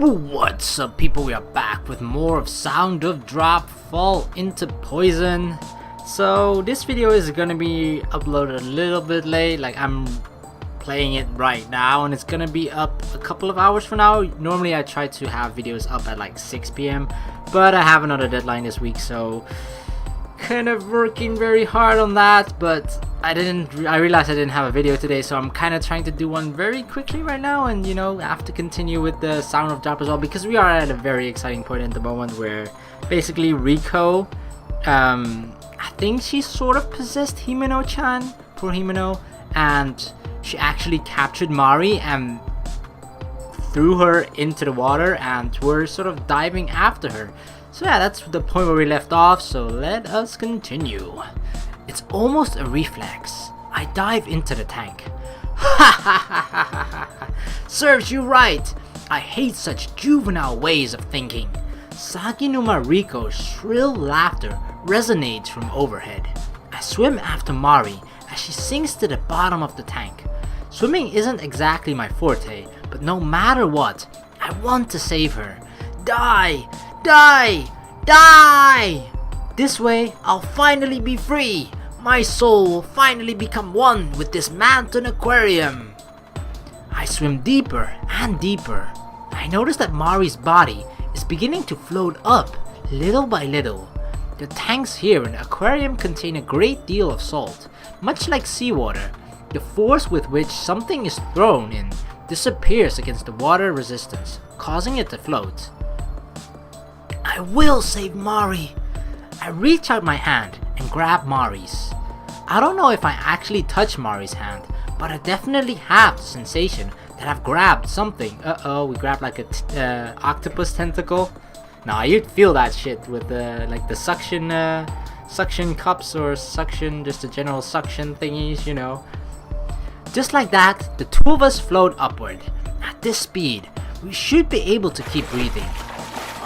What's up, people? We are back with more of Sound of Drop Fall into Poison. So this video is gonna be uploaded a little bit late, like I'm playing it right now, and it's gonna be up a couple of hours from now. Normally I try to have videos up at like 6 p.m, but I have another deadline this week, so kind of working very hard on that. But I realized I didn't have a video today, so I'm kind of trying to do one very quickly right now, and you know, I have to continue with the Sound of Drop as well, because we are at a very exciting point at the moment where basically Riko, I think she sort of possessed Himeno-chan, poor Himeno, and she actually captured Mari and threw her into the water, and we're sort of diving after her. So yeah, that's the point where we left off, so let us continue. It's almost a reflex. I dive into the tank. Ha ha ha ha ha! Serves you right! I hate such juvenile ways of thinking. Saginuma Riko's shrill laughter resonates from overhead. I swim after Mari as she sinks to the bottom of the tank. Swimming isn't exactly my forte, but no matter what, I want to save her. Die! Die! Die! This way, I'll finally be free. My soul will finally become one with this Manten Aquarium. I swim deeper and deeper. I notice that Mari's body is beginning to float up little by little. The tanks here in the aquarium contain a great deal of salt. Much like seawater, the force with which something is thrown in disappears against the water resistance, causing it to float. I will save Mari. I reach out my hand and grab Mari's. I don't know if I actually touch Mari's hand, but I definitely have the sensation that I've grabbed something. We grabbed like a octopus tentacle. Nah, you'd feel that shit with like the suction cups, or suction, just the general suction thingies, you know. Just like that, the two of us float upward. At this speed, we should be able to keep breathing.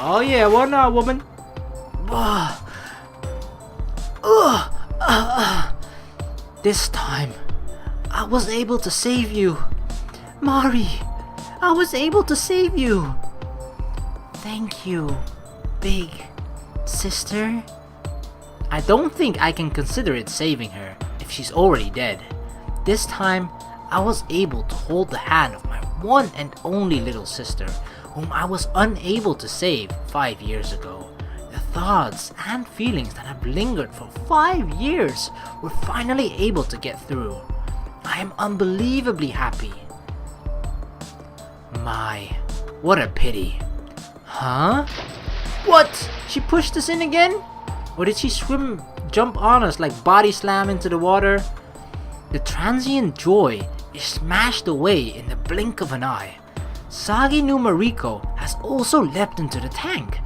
Oh yeah, what now, woman? This time, I was able to save you. Mari, I was able to save you. Thank you, big sister. I don't think I can consider it saving her if she's already dead. This time, I was able to hold the hand of my one and only little sister, whom I was unable to save 5 years ago. The thoughts and feelings that have lingered for 5 years were finally able to get through. I am unbelievably happy. My, what a pity. Huh? What? She pushed us in again? Or did she jump on us like body slam into the water? The transient joy is smashed away in the blink of an eye. Saginuma Riko has also leapt into the tank.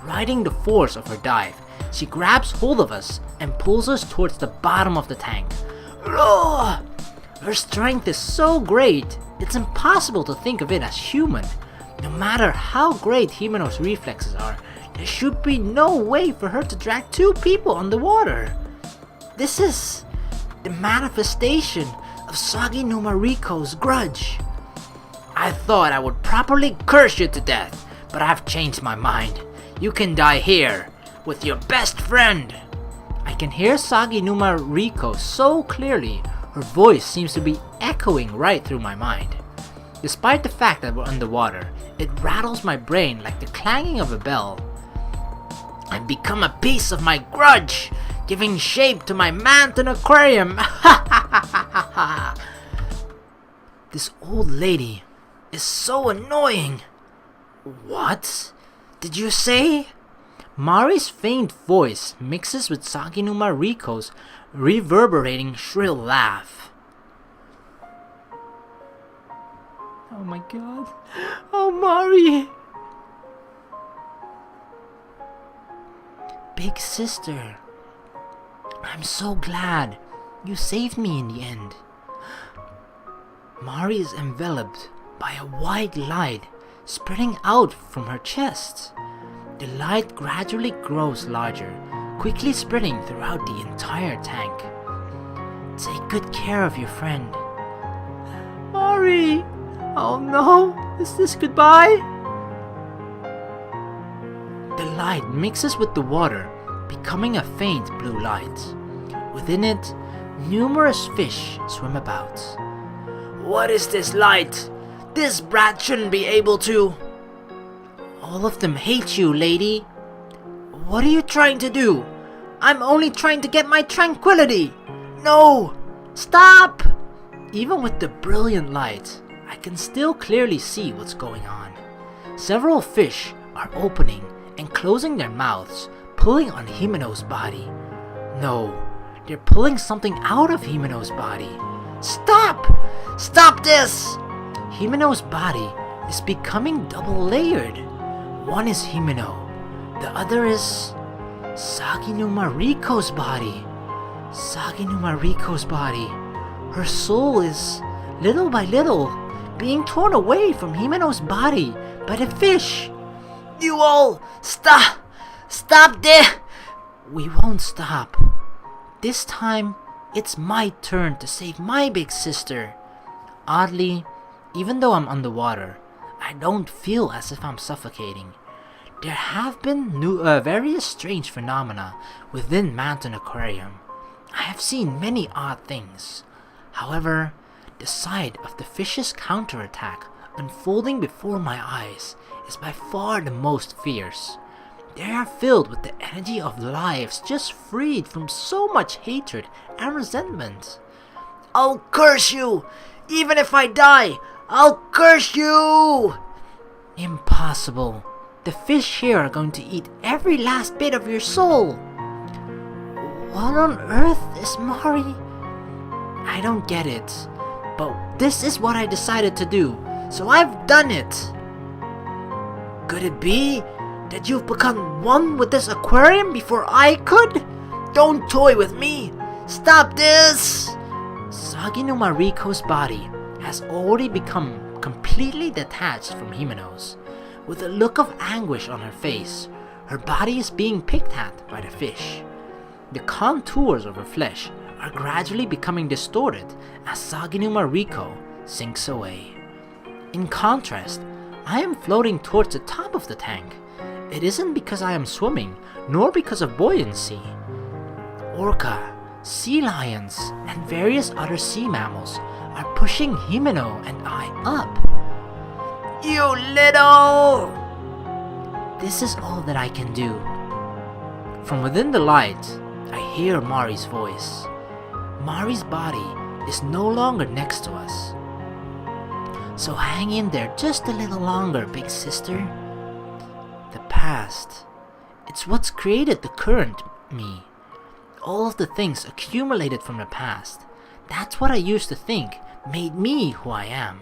Riding the force of her dive, she grabs hold of us and pulls us towards the bottom of the tank. Roar! Her strength is so great, it's impossible to think of it as human. No matter how great Himeno's reflexes are, there should be no way for her to drag two people on the water. This is the manifestation of Saginuma Riko's grudge. I thought I would properly curse you to death, but I've changed my mind. You can die here, with your best friend. I can hear Saginuma Riko so clearly, her voice seems to be echoing right through my mind. Despite the fact that we're underwater, it rattles my brain like the clanging of a bell. I've become a piece of my grudge, giving shape to my Manten Aquarium. Ha ha ha ha ha! This old lady is so annoying. What did you say? Mari's faint voice mixes with Saginuma Riko's reverberating shrill laugh. Oh my god. Oh, Mari! Big sister, I'm so glad you saved me in the end. Mari is enveloped by a white light spreading out from her chest. The light gradually grows larger, quickly spreading throughout the entire tank. Take good care of your friend. Mari! Oh no! Is this goodbye? light mixes with the water, becoming a faint blue light. Within it, numerous fish swim about. What is this light? This brat shouldn't be able to. All of them hate you, lady. What are you trying to do? I'm only trying to get my tranquility. No! Stop! Even with the brilliant light, I can still clearly see what's going on. Several fish are opening and closing their mouths, pulling on Himeno's body. No, they're pulling something out of Himeno's body. Stop! Stop this! Himeno's body is becoming double layered. One is Himeno, the other is Saginu Mariko's body. Saginu Mariko's body. Her soul is, little by little, being torn away from Himeno's body by the fish. You all, stop! Stop there! We won't stop. This time, it's my turn to save my big sister. Oddly, even though I'm underwater, I don't feel as if I'm suffocating. There have been various strange phenomena within Manten Aquarium. I have seen many odd things. However, the sight of the fish's counterattack unfolding before my eyes is by far the most fierce. They are filled with the energy of lives just freed from so much hatred and resentment. I'll curse you! Even if I die, I'll curse you! Impossible. The fish here are going to eat every last bit of your soul. What on earth is Mari? I don't get it, but this is what I decided to do, so I've done it. Could it be that you've become one with this aquarium before I could? Don't toy with me! Stop this! Saginu Mariko's body has already become completely detached from Himeno's. With a look of anguish on her face, her body is being picked at by the fish. The contours of her flesh are gradually becoming distorted as Saginu Mariko sinks away. In contrast, I am floating towards the top of the tank. It isn't because I am swimming, nor because of buoyancy. Orca, sea lions, and various other sea mammals are pushing Himeno and I up. You little! This is all that I can do. From within the light, I hear Mari's voice. Mari's body is no longer next to us. So hang in there just a little longer, big sister. The past, it's what's created the current me. All of the things accumulated from the past, that's what I used to think made me who I am.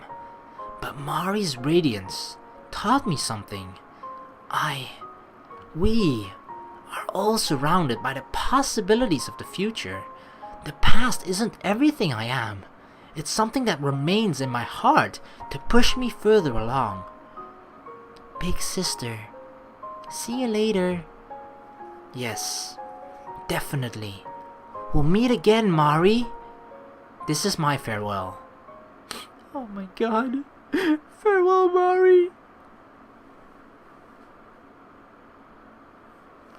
But Mari's radiance taught me something. We are all surrounded by the possibilities of the future. The past isn't everything I am. It's something that remains in my heart to push me further along. Big sister, see you later. Yes, definitely. We'll meet again, Mari. This is my farewell. Oh my god. Farewell, Mari.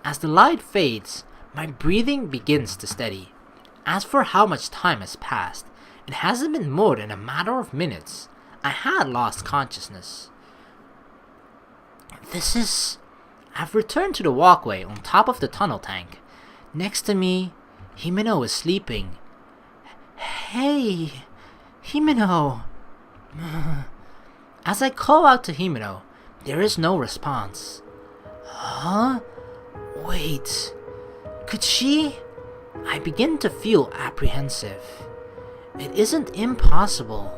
As the light fades, my breathing begins to steady. As for how much time has passed, it hasn't been more than a matter of minutes. I had lost consciousness. I've returned to the walkway on top of the tunnel tank. Next to me, Himeno is sleeping. Hey, Himeno. As I call out to Himeno, there is no response. Huh? Wait, could she? I begin to feel apprehensive. It isn't impossible.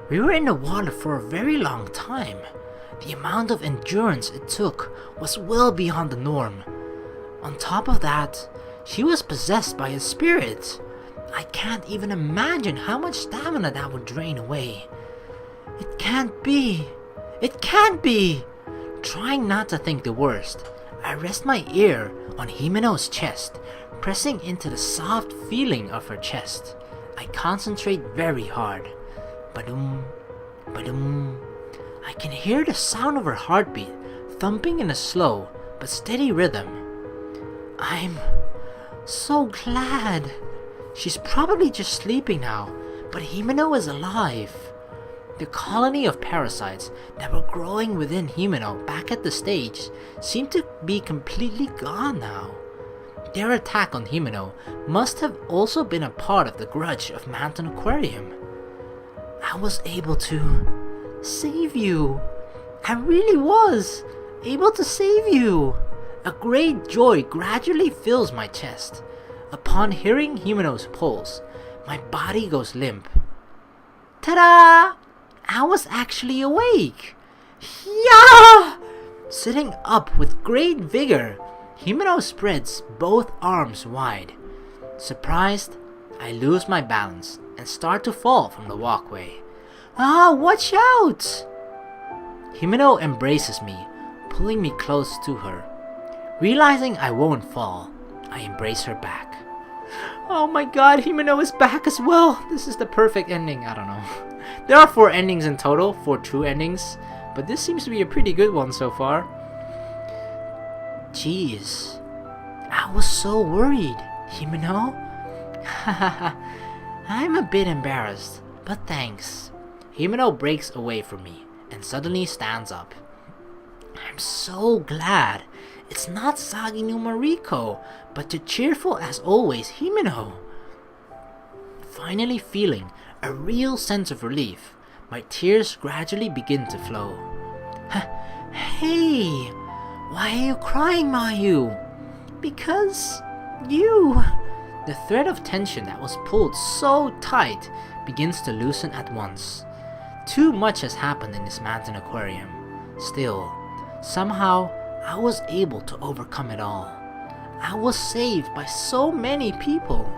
We were in the water for a very long time. The amount of endurance it took was well beyond the norm. On top of that, she was possessed by a spirit. I can't even imagine how much stamina that would drain away. It can't be. It can't be. Trying not to think the worst, I rest my ear on Himeno's chest, pressing into the soft feeling of her chest. I concentrate very hard. Badum, badum. I can hear the sound of her heartbeat thumping in a slow but steady rhythm. I'm so glad. She's probably just sleeping now, but Himeno is alive. The colony of parasites that were growing within Himeno back at the stage seemed to be completely gone now. Their attack on Himeno must have also been a part of the grudge of Manten Aquarium. I was able to save you. I really was able to save you. A great joy gradually fills my chest. Upon hearing Himeno's pulse, my body goes limp. Ta-da! I was actually awake. Yeah! Sitting up with great vigor, Himeno spreads both arms wide. Surprised, I lose my balance and start to fall from the walkway. Ah, watch out! Himeno embraces me, pulling me close to her. Realizing I won't fall, I embrace her back. Oh my god, Himeno is back as well! This is the perfect ending, I don't know. There are 4 endings in total, 4 true endings, but this seems to be a pretty good one so far. Jeez, I was so worried, Himeno. I'm a bit embarrassed, but thanks. Himeno breaks away from me and suddenly stands up. I'm so glad it's not Sagi no Mariko, but the cheerful as always Himeno. Finally feeling a real sense of relief, my tears gradually begin to flow. Hey, why are you crying, Mayu? Because you... The thread of tension that was pulled so tight begins to loosen at once. Too much has happened in this Manten Aquarium. Still, somehow, I was able to overcome it all. I was saved by so many people.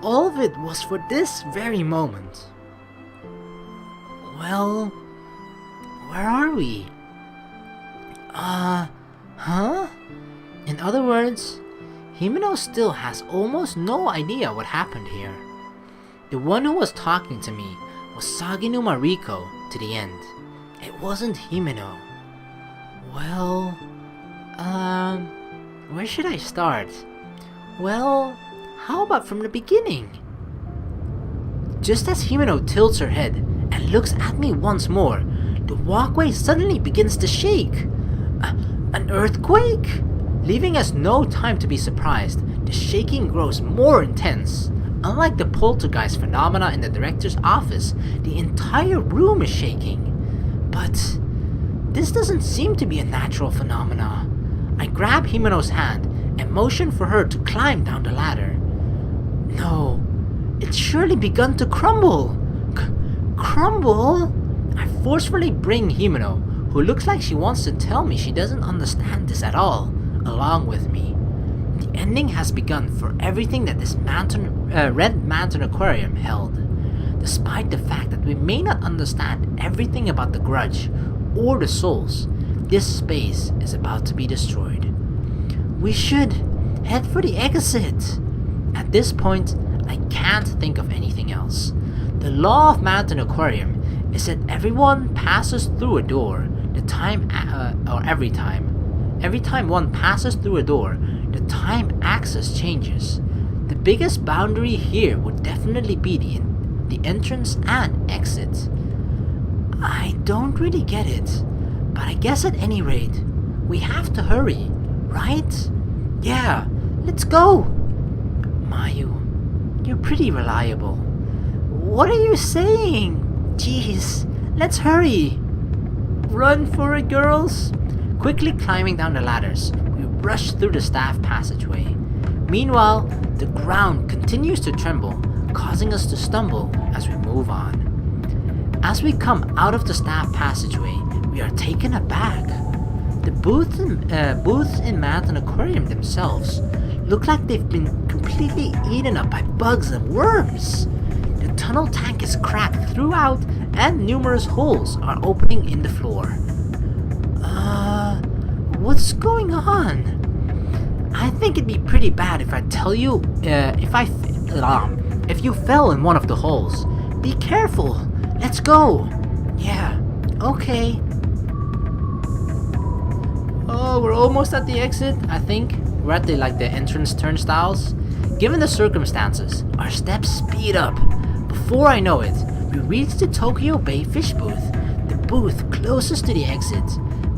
All of it was for this very moment. Well, where are we? Huh? In other words, Himeno still has almost no idea what happened here. The one who was talking to me was Sagi no Mariko to the end. It wasn't Himeno. Well, where should I start? Well, how about from the beginning? Just as Himeno tilts her head and looks at me once more, the walkway suddenly begins to shake. An earthquake? Leaving us no time to be surprised, the shaking grows more intense. Unlike the poltergeist phenomena in the director's office, the entire room is shaking. But this doesn't seem to be a natural phenomena. I grab Himeno's hand and motion for her to climb down the ladder. No, it's surely begun to crumble. Crumble? I forcefully bring Himeno, who looks like she wants to tell me she doesn't understand this at all, along with me. The ending has begun for everything that this red Manten Aquarium held. Despite the fact that we may not understand everything about the grudge or the souls, this space is about to be destroyed. We should head for the exit. At this point, I can't think of anything else. The law of Manten Aquarium is that everyone passes through a door, every time one passes through a door, the time axis changes. The biggest boundary here would definitely be the entrance and exit. I don't really get it, but I guess at any rate, we have to hurry, right? Yeah, let's go! Mayu, you're pretty reliable. What are you saying? Jeez, let's hurry! Run for it, girls! Quickly climbing down the ladders, we rush through the staff passageway. Meanwhile, the ground continues to tremble, causing us to stumble as we move on. As we come out of the staff passageway, we are taken aback. The booths in Manten Aquarium themselves look like they've been completely eaten up by bugs and worms. The tunnel tank is cracked throughout and numerous holes are opening in the floor. What's going on? I think it'd be pretty bad if I tell you, if you fell in one of the holes. Be careful. Let's go. Yeah, okay. Oh, we're almost at the exit, I think. We're at the entrance turnstiles. Given the circumstances, our steps speed up. Before I know it, we reach the Tokyo Bay fish booth, the booth closest to the exit.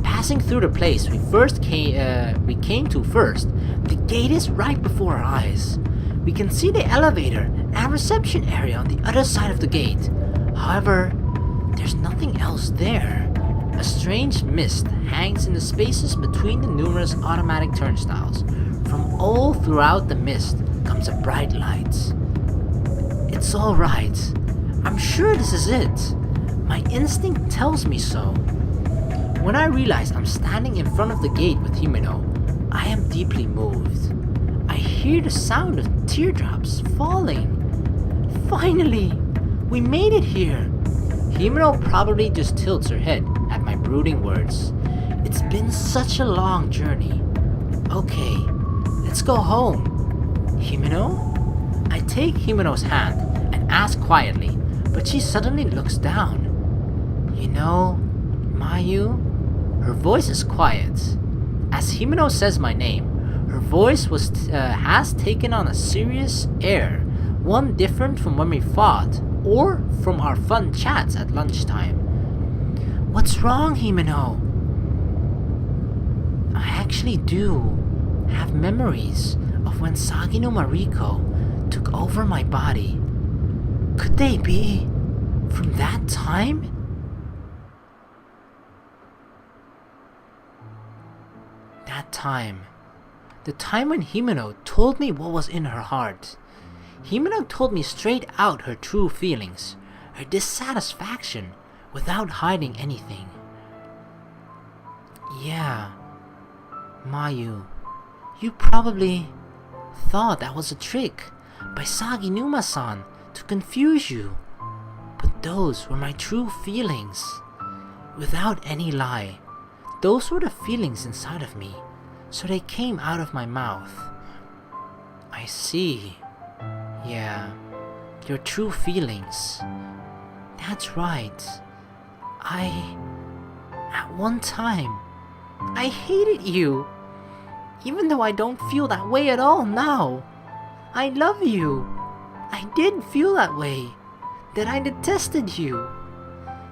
Passing through the place we came to first, the gate is right before our eyes. We can see the elevator and reception area on the other side of the gate. However, there's nothing else there. A strange mist hangs in the spaces between the numerous automatic turnstiles. From all throughout the mist comes a bright light. It's alright. I'm sure this is it. My instinct tells me so. When I realize I'm standing in front of the gate with Himeno, I am deeply moved. I hear the sound of teardrops falling. Finally, we made it here. Himeno probably just tilts her head at my brooding words. It's been such a long journey. Okay, let's go home. Himeno? I take Himeno's hand and ask quietly, but she suddenly looks down. You know, Mayu? Her voice is quiet. As Himeno says my name, her voice has taken on a serious air, one different from when we fought, or from our fun chats at lunchtime. What's wrong, Himeno? I actually do have memories of when Sagi no Mariko took over my body. Could they be from that time? That time. The time when Himeno told me what was in her heart. Himeno told me straight out her true feelings, her dissatisfaction, without hiding anything. Yeah, Mayu, you probably thought that was a trick by Sagi Numa-san to confuse you. But those were my true feelings. Without any lie, those were the feelings inside of me, so they came out of my mouth. I see. Yeah, your true feelings. That's right. At one time, I hated you. Even though I don't feel that way at all now. I love you. I did feel that way. That I detested you.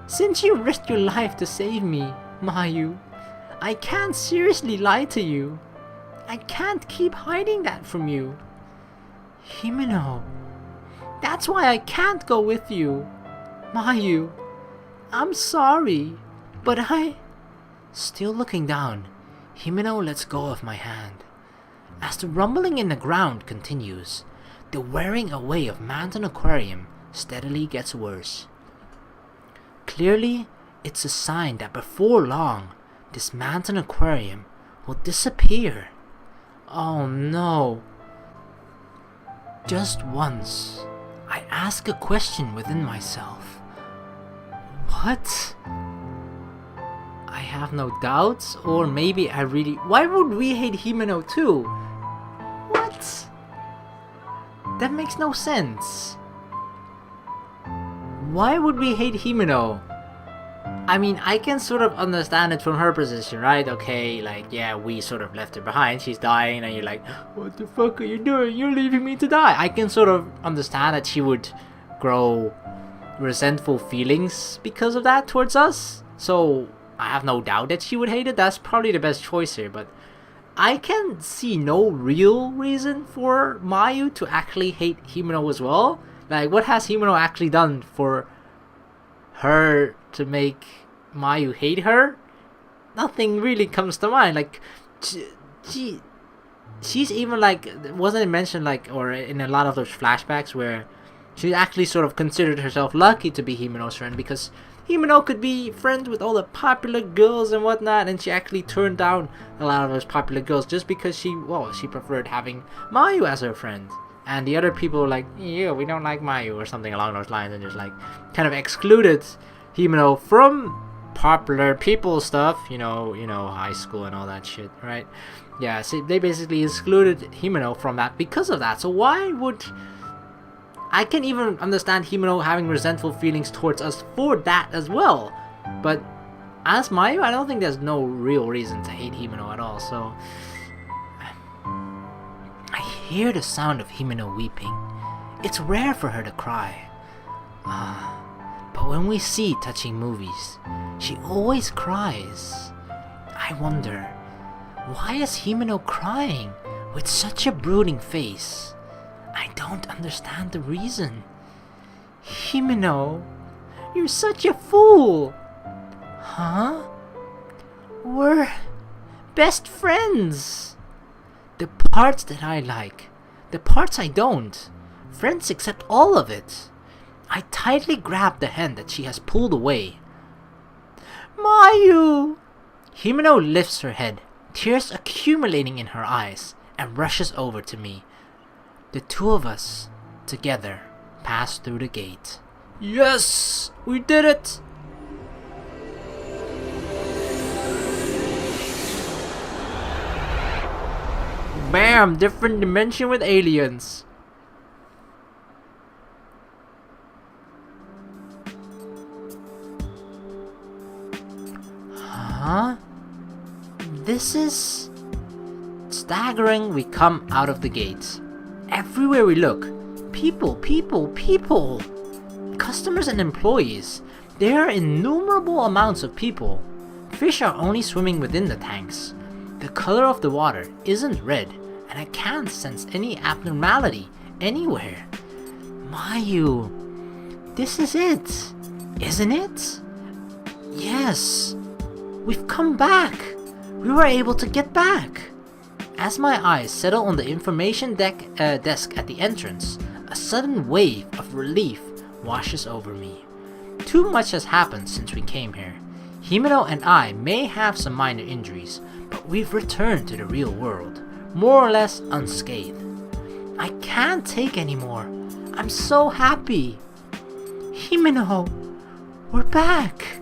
Since you risked your life to save me, Mayu, I can't seriously lie to you. I can't keep hiding that from you. Himeno, that's why I can't go with you. Mayu, I'm sorry, but Still looking down, Himeno lets go of my hand. As the rumbling in the ground continues, the wearing away of Manten Aquarium steadily gets worse. Clearly, it's a sign that before long, this Manten Aquarium will disappear. Oh no. Just once, I ask a question within myself. What? I have no doubts, or maybe I really... Why would we hate Himeno too? What? That makes no sense. Why would we hate Himeno? I mean, I can sort of understand it from her position, right? Okay, like, yeah, we sort of left her behind, she's dying, and you're like, what the fuck are you doing? You're leaving me to die. I can sort of understand that she would grow resentful feelings because of that towards us. So, I have no doubt that she would hate it. That's probably the best choice here, but I can see no real reason for Mayu to actually hate Himeno as well. Like, what has Himeno actually done for her to make Mayu hate her? Nothing really comes to mind. Like, she's even like, wasn't it mentioned like, or in a lot of those flashbacks where she actually sort of considered herself lucky to be Himeno's friend because Himeno could be friends with all the popular girls and whatnot, and she actually turned down a lot of those popular girls just because she preferred having Mayu as her friend. And the other people were like, yeah, we don't like Mayu or something along those lines, and just like kind of excluded Himeno from popular people stuff, you know, high school and all that shit, right? Yeah, so they basically excluded Himeno from that because of that. So why would... I can even understand Himeno having resentful feelings towards us for that as well. But as Mayu, I don't think there's no real reason to hate Himeno at all, so... I hear the sound of Himeno weeping. It's rare for her to cry. But when we see touching movies, she always cries. I wonder, why is Himeno crying with such a brooding face? I don't understand the reason. Himeno, you're such a fool! Huh? We're best friends! The parts that I like, the parts I don't. Friends accept all of it. I tightly grab the hand that she has pulled away. Mayu! Himeno lifts her head, tears accumulating in her eyes, and rushes over to me. The two of us, together, pass through the gate. Yes! We did it! Bam! Different dimension with aliens. Huh? This is... Staggering, we come out of the gates. Everywhere we look, people. Customers and employees. There are innumerable amounts of people. Fish are only swimming within the tanks. The color of the water isn't red, and I can't sense any abnormality anywhere. Mayu, this is it, isn't it? Yes, we've come back. We were able to get back. As my eyes settle on the information desk at the entrance, a sudden wave of relief washes over me. Too much has happened since we came here. Himeno and I may have some minor injuries, but we've returned to the real world, more or less unscathed. I can't take anymore. I'm so happy. Himeno, we're back.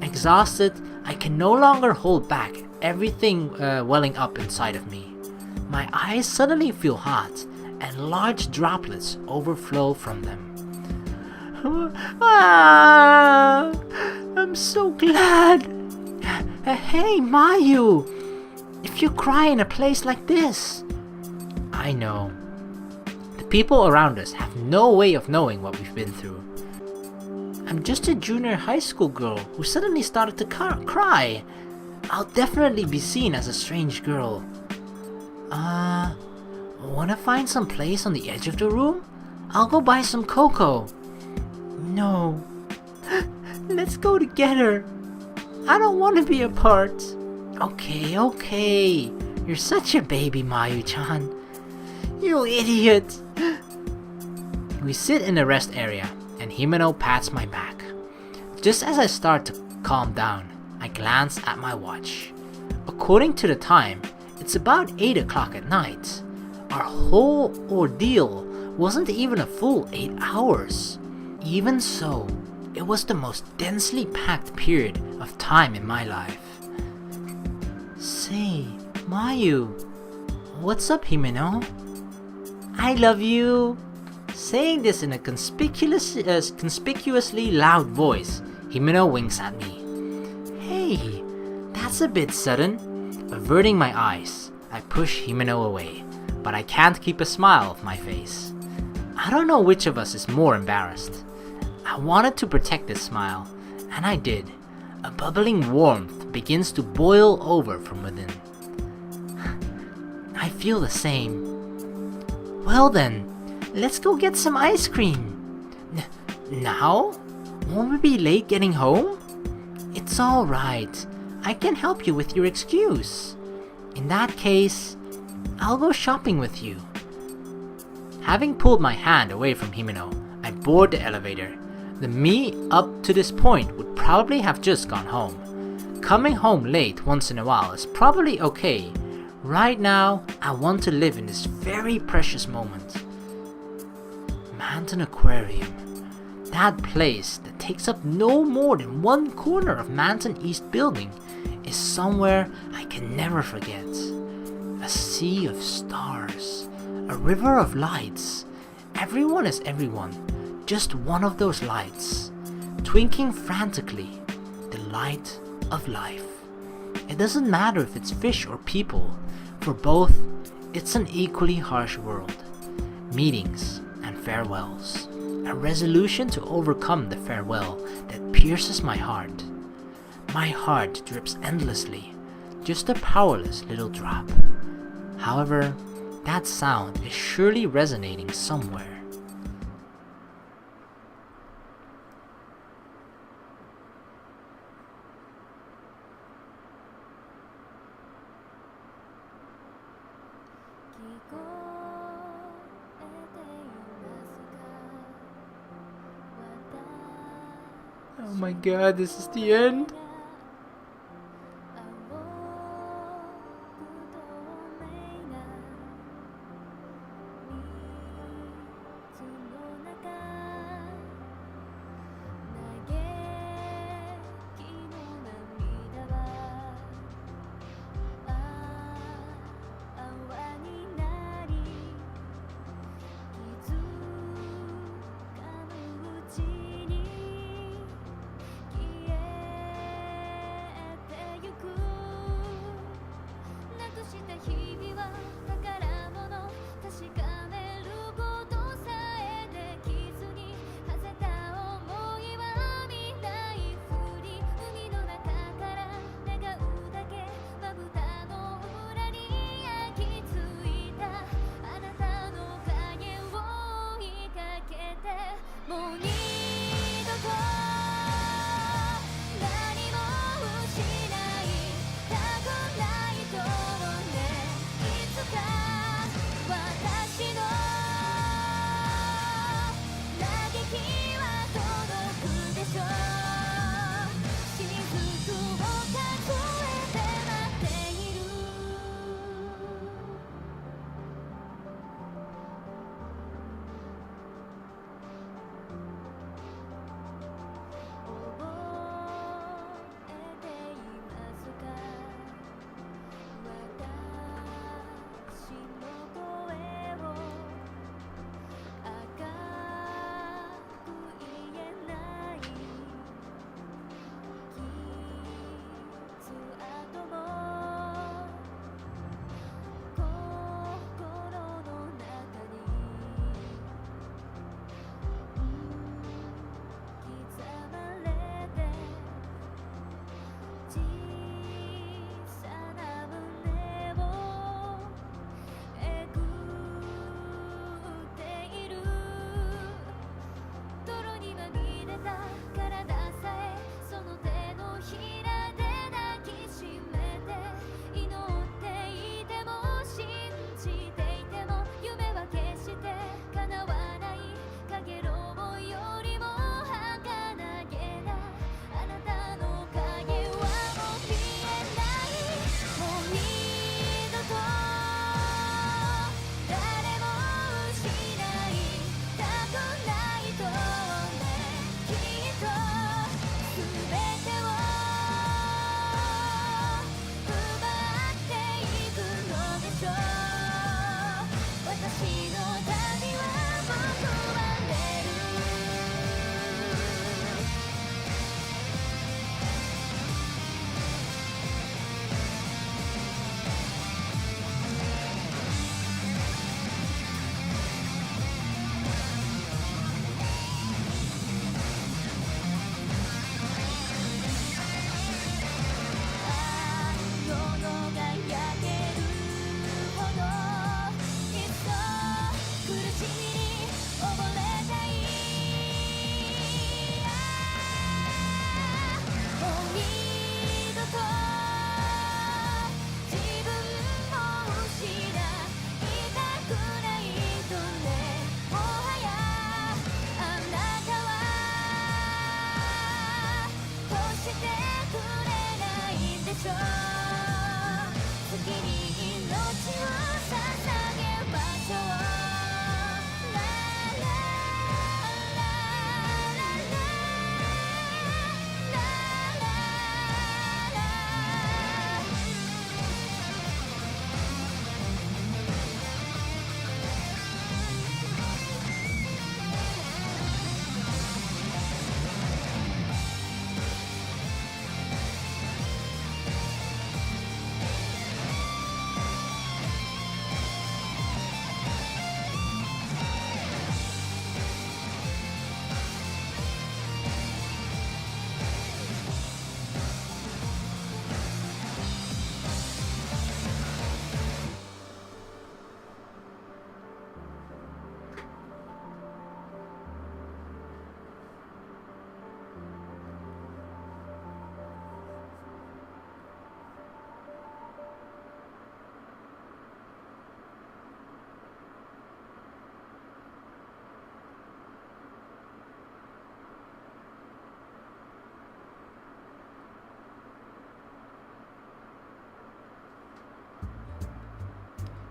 Exhausted, I can no longer hold back everything welling up inside of me. My eyes suddenly feel hot, and large droplets overflow from them. I'm so glad. Hey, Mayu, if you cry in a place like this... I know. The people around us have no way of knowing what we've been through. I'm just a junior high school girl who suddenly started to cry. I'll definitely be seen as a strange girl. Wanna find some place on the edge of the room? I'll go buy some cocoa. No. Let's go together. I don't want to be apart. Okay. You're such a baby, Mayu-chan. You idiot. We sit in the rest area, and Himeno pats my back. Just as I start to calm down, I glance at my watch. According to the time, it's about 8 o'clock at night. Our whole ordeal wasn't even a full 8 hours. Even so, it was the most densely packed period of time in my life. Say, Mayu, what's up, Himeno? I love you. Saying this in a conspicuously loud voice, Himeno winks at me. Hey, that's a bit sudden. Averting my eyes, I push Himeno away, but I can't keep a smile off my face. I don't know which of us is more embarrassed. I wanted to protect this smile, and I did. A bubbling warmth begins to boil over from within. I feel the same. Well then, let's go get some ice cream. Now? Won't we be late getting home? It's alright. I can help you with your excuse. In that case, I'll go shopping with you. Having pulled my hand away from Himeno, I board the elevator. The me up to this point would probably have just gone home. Coming home late once in a while is probably okay. Right now, I want to live in this very precious moment. Manten Aquarium. That place that takes up no more than one corner of Manten East building is somewhere I can never forget. A sea of stars, a river of lights. Everyone is everyone, just one of those lights. Twinkling frantically, the light of life. It doesn't matter if it's fish or people, for both, it's an equally harsh world. Meetings and farewells. A resolution to overcome the farewell that pierces my heart. My heart drips endlessly, just a powerless little drop. However, that sound is surely resonating somewhere. Oh my god, this is the end.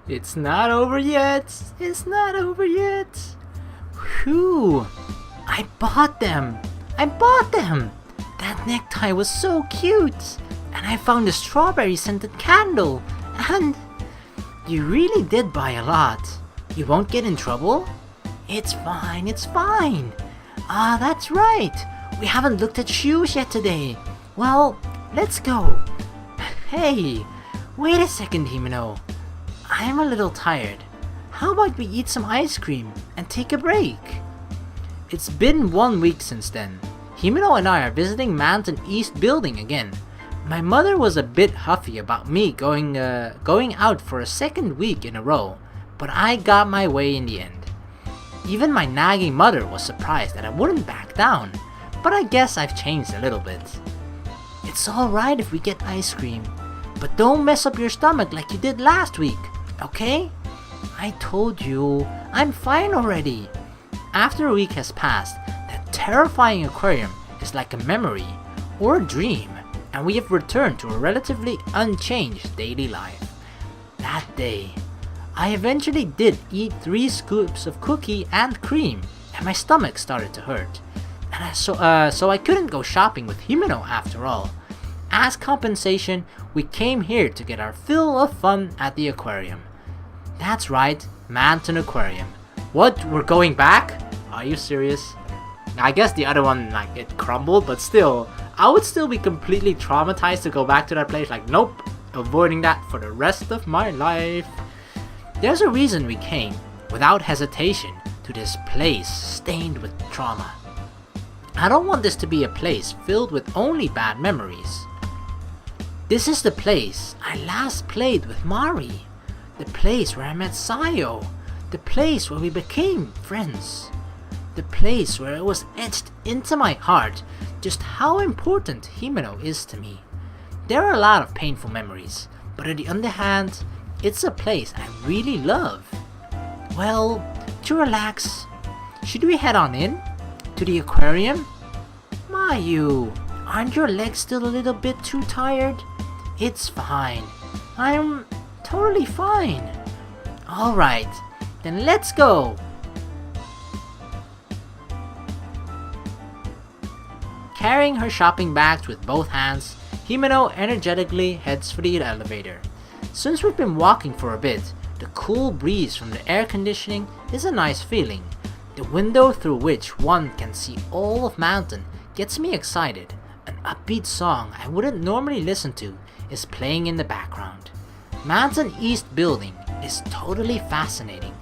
It's not over yet. It's not over yet. Whew. I bought them. I bought them. That necktie was so cute. And I found a strawberry scented candle. And you really did buy a lot. You won't get in trouble? It's fine, it's fine. Ah, that's right. We haven't looked at shoes yet today. Well, let's go. Hey, wait a second, Himeno. I'm a little tired. How about we eat some ice cream and take a break? It's been 1 week since then. Himeno and I are visiting Manten East Building again. My mother was a bit huffy about me going out for a second week in a row, but I got my way in the end. Even my nagging mother was surprised that I wouldn't back down, but I guess I've changed a little bit. It's alright if we get ice cream, but don't mess up your stomach like you did last week, okay? I told you, I'm fine already. After a week has passed, that terrifying aquarium is like a memory or a dream, and we have returned to a relatively unchanged daily life. That day, I eventually did eat 3 scoops of cookie and cream, and my stomach started to hurt. And so I couldn't go shopping with Himeno after all. As compensation, we came here to get our fill of fun at the aquarium. That's right, Manten Aquarium. What, we're going back? Are you serious? I guess the other one, like, it crumbled, but still, I would still be completely traumatized to go back to that place. Like, nope, avoiding that for the rest of my life. There's a reason we came, without hesitation, to this place stained with trauma. I don't want this to be a place filled with only bad memories. This is the place I last played with Mari. The place where I met Sayo. The place where we became friends. The place where it was etched into my heart just how important Himeno is to me. There are a lot of painful memories, but on the other hand, it's a place I really love. Well, to relax, should we head on in? To the aquarium? Mayu, aren't your legs still a little bit too tired? It's fine. I'm totally fine. Alright, then let's go. Carrying her shopping bags with both hands, Himeno energetically heads for the elevator. Since we've been walking for a bit, the cool breeze from the air conditioning is a nice feeling. The window through which one can see all of Manten gets me excited. An upbeat song I wouldn't normally listen to is playing in the background. Manten East Building is totally fascinating,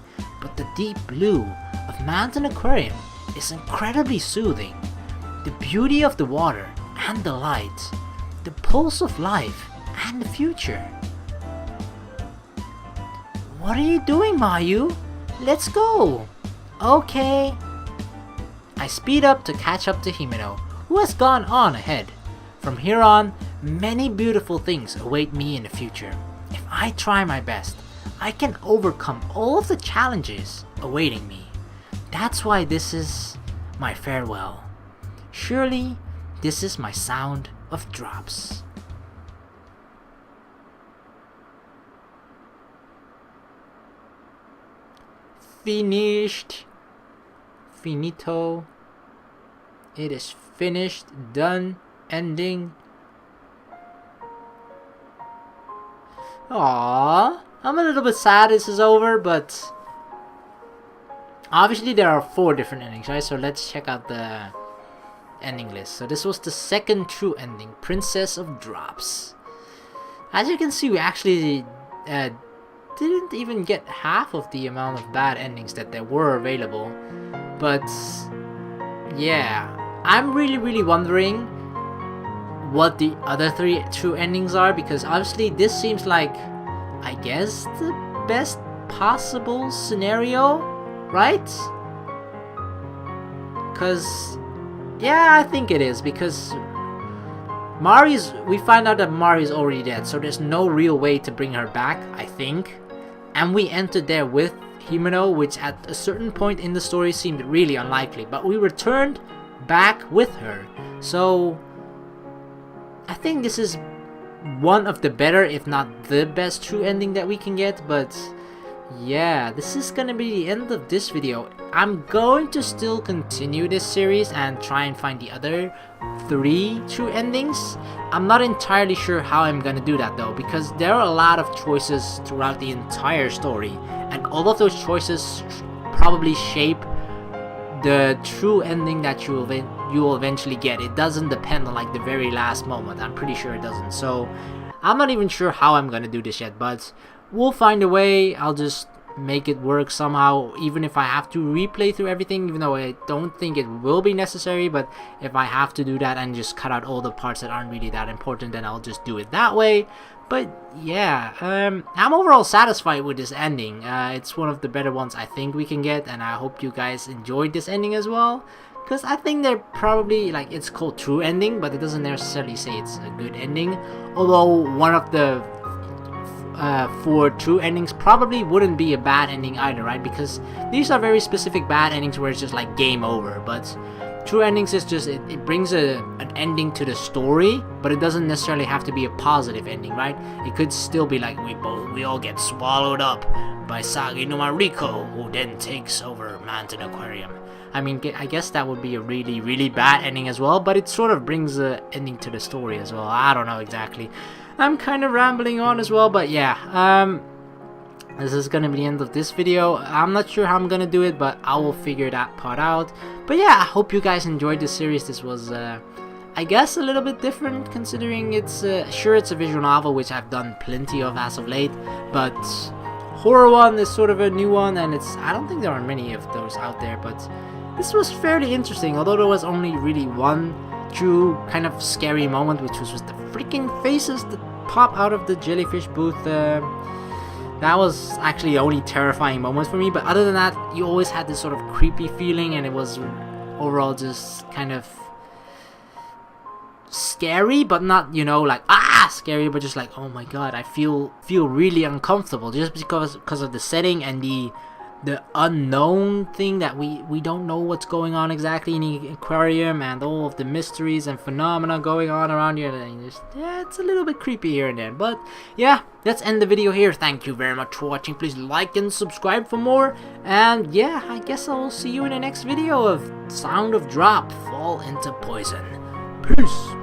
but the deep blue of Manten Aquarium is incredibly soothing. The beauty of the water and the light, the pulse of life and the future. What are you doing, Mayu? Let's go! Okay. I speed up to catch up to Himeno, who has gone on ahead. From here on, many beautiful things await me in the future. If I try my best, I can overcome all of the challenges awaiting me. That's why this is my farewell. Surely, this is my sound of drops. Finished. Finito. It is finished, done, ending. Aww, I'm a little bit sad this is over, but obviously there are 4 different endings, right? So let's check out the ending list. So this was the second true ending, Princess of Drops. As you can see, we actually didn't even get half of the amount of bad endings that there were available. But yeah, I'm really wondering what the other 3 true endings are, because obviously this seems like, I guess, the best possible scenario, right? Because yeah, I think it is, because we find out that Mari's already dead, so there's no real way to bring her back, I think. And we entered there with Himeno, which at a certain point in the story seemed really unlikely, but we returned back with her. So I think this is one of the better, if not the best, true ending that we can get. But yeah, this is gonna be the end of this video. I'm going to still continue this series and try and find the other 3 true endings. I'm not entirely sure how I'm gonna do that though, because there are a lot of choices throughout the entire story, and all of those choices probably shape the true ending that you will eventually get. It doesn't depend on like the very last moment. I'm pretty sure it doesn't. So I'm not even sure how I'm gonna do this yet, but we'll find a way. I'll just make it work somehow, even if I have to replay through everything, even though I don't think it will be necessary. But if I have to do that and just cut out all the parts that aren't really that important, then I'll just do it that way. But yeah, I'm overall satisfied with this ending. It's one of the better ones I think we can get, and I hope you guys enjoyed this ending as well, because I think they're probably, like, it's called true ending, but it doesn't necessarily say it's a good ending. Although one of the 4 true endings probably wouldn't be a bad ending either, right? Because these are very specific bad endings where it's just like game over. But true endings is just, it brings an ending to the story, but it doesn't necessarily have to be a positive ending, right? It could still be like we all get swallowed up by Sagi no Mariko, who then takes over Manten Aquarium. I mean, I guess that would be a really, really bad ending as well, but it sort of brings an ending to the story as well. I don't know exactly. I'm kind of rambling on as well, but yeah, this is gonna be the end of this video. I'm not sure how I'm gonna do it, but I will figure that part out. But yeah, I hope you guys enjoyed this series. This was, I guess, a little bit different, considering it's, sure, it's a visual novel, which I've done plenty of as of late, but horror one is sort of a new one, and I don't think there are many of those out there, but this was fairly interesting, although there was only really one true kind of scary moment, which was the freaking faces that pop out of the jellyfish booth. That was actually the only terrifying moment for me, but other than that, you always had this sort of creepy feeling, and it was overall just kind of scary, but not, you know, like scary, but just like, oh my god, I feel really uncomfortable just because of the setting and the unknown thing that we don't know what's going on exactly in the aquarium, and all of the mysteries and phenomena going on around here, and just, yeah, it's a little bit creepy here and there. But yeah, let's end the video here. Thank you very much for watching. Please like and subscribe for more, and yeah, I guess I will see you in the next video of Sound of Drop Fall into Poison. Peace.